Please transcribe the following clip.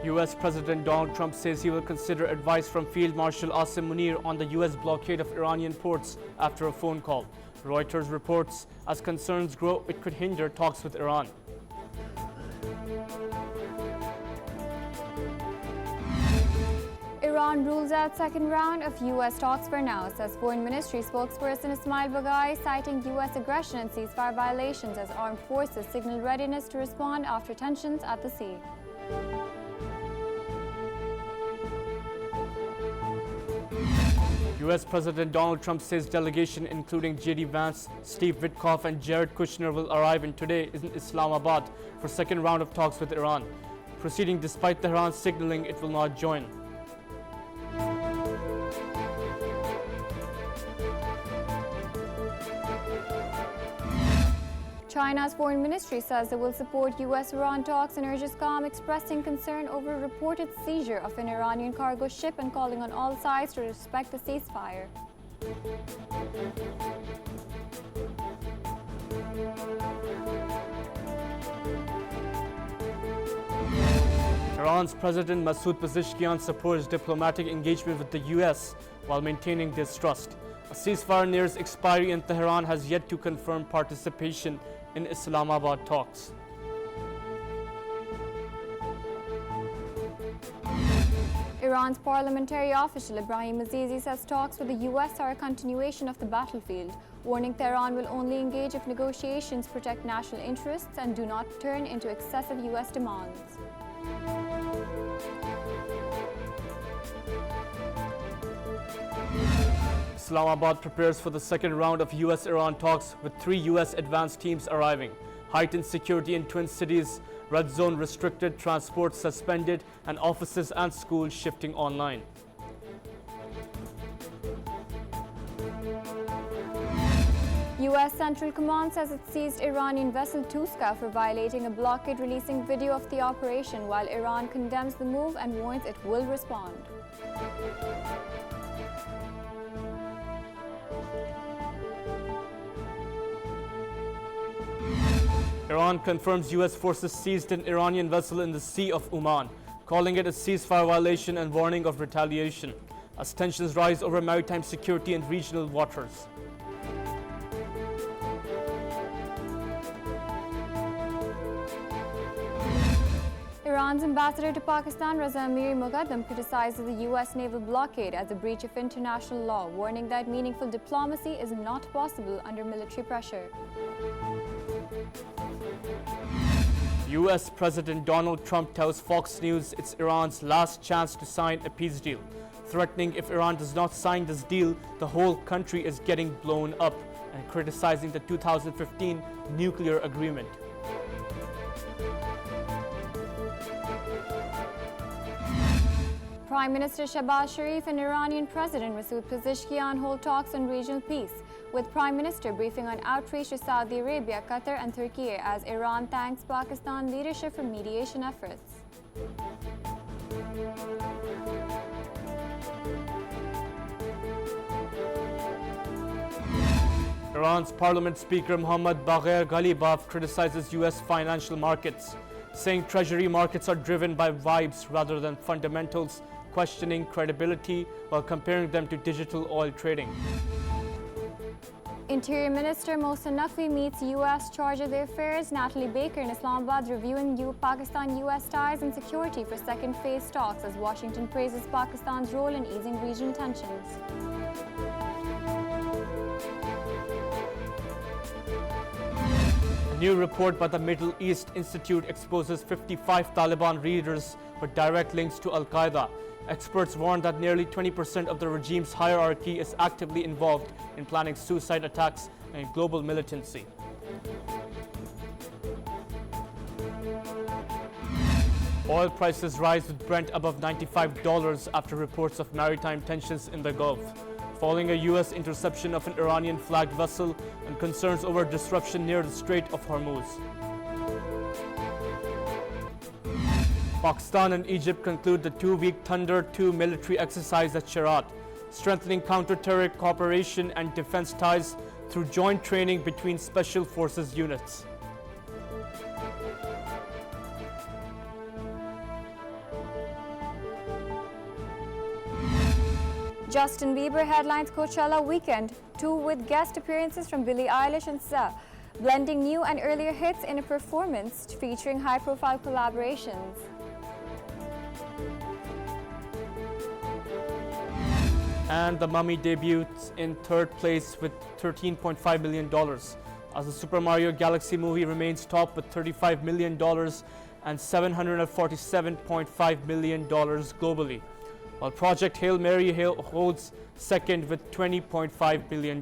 US President Donald Trump says he will consider advice from Field Marshal Asim Munir on the US blockade of Iranian ports after a phone call. Reuters reports, as concerns grow, it could hinder talks with Iran. Iran rules out second round of US talks for now, says Foreign Ministry spokesperson Ismail Baghai, citing US aggression and ceasefire violations as armed forces signal readiness to respond after tensions at the sea. US President Donald Trump says delegation including J.D. Vance, Steve Witkoff and Jared Kushner will arrive in today in Islamabad for second round of talks with Iran, proceeding despite Tehran signaling it will not join. China's foreign ministry says it will support US-Iran talks and urges calm, expressing concern over a reported seizure of an Iranian cargo ship and calling on all sides to respect the ceasefire. Iran's President Masoud Pezeshkian supports diplomatic engagement with the US while maintaining distrust. A ceasefire nears expiry and Tehran has yet to confirm participation in Islamabad talks. Iran's parliamentary official Ibrahim Azizi says talks with the US are a continuation of the battlefield, warning Tehran will only engage if negotiations protect national interests and do not turn into excessive US demands. Islamabad prepares for the second round of US-Iran talks with 3 US advanced teams arriving. Heightened security in twin cities, red zone restricted, transport suspended, and offices and schools shifting online. US Central Command says it seized Iranian vessel Tuska for violating a blockade, releasing video of the operation, while Iran condemns the move and warns it will respond. Iran confirms US forces seized an Iranian vessel in the Sea of Oman, calling it a ceasefire violation and warning of retaliation, as tensions rise over maritime security in regional waters. Iran's ambassador to Pakistan, Raza Amir Muqaddam, criticizes the US naval blockade as a breach of international law, warning that meaningful diplomacy is not possible under military pressure. US President Donald Trump tells Fox News it's Iran's last chance to sign a peace deal, threatening if Iran does not sign this deal, the whole country is getting blown up, and criticizing the 2015 nuclear agreement. Prime Minister Shehbaz Sharif and Iranian President Masoud Pezeshkian hold talks on regional peace, with Prime Minister briefing on outreach to Saudi Arabia, Qatar and Turkey as Iran thanks Pakistan leadership for mediation efforts. Iran's Parliament Speaker Mohammad Bagher Ghalibaf criticizes US financial markets, saying treasury markets are driven by vibes rather than fundamentals, questioning credibility while comparing them to digital oil trading. Interior Minister Mohsen Naqvi meets U.S. Charge of Affairs Natalie Baker in Islamabad, reviewing Pakistan-U.S. ties and security for second phase talks as Washington praises Pakistan's role in easing regional tensions. A new report by the Middle East Institute exposes 55 Taliban leaders with direct links to Al-Qaeda. Experts warn that nearly 20% of the regime's hierarchy is actively involved in planning suicide attacks and global militancy. Oil prices rise with Brent above $95 after reports of maritime tensions in the Gulf, following a U.S. interception of an Iranian-flagged vessel and concerns over disruption near the Strait of Hormuz. Pakistan and Egypt conclude the 2-week Thunder II military exercise at Sharat, strengthening counter-terror cooperation and defense ties through joint training between special forces units. Justin Bieber headlines Coachella weekend, two with guest appearances from Billie Eilish and SZA, blending new and earlier hits in a performance featuring high-profile collaborations. And The Mummy debuts in third place with $13.5 million, as the Super Mario Galaxy movie remains top with $35 million and $747.5 million globally, while Project Hail Mary holds second with $20.5 million.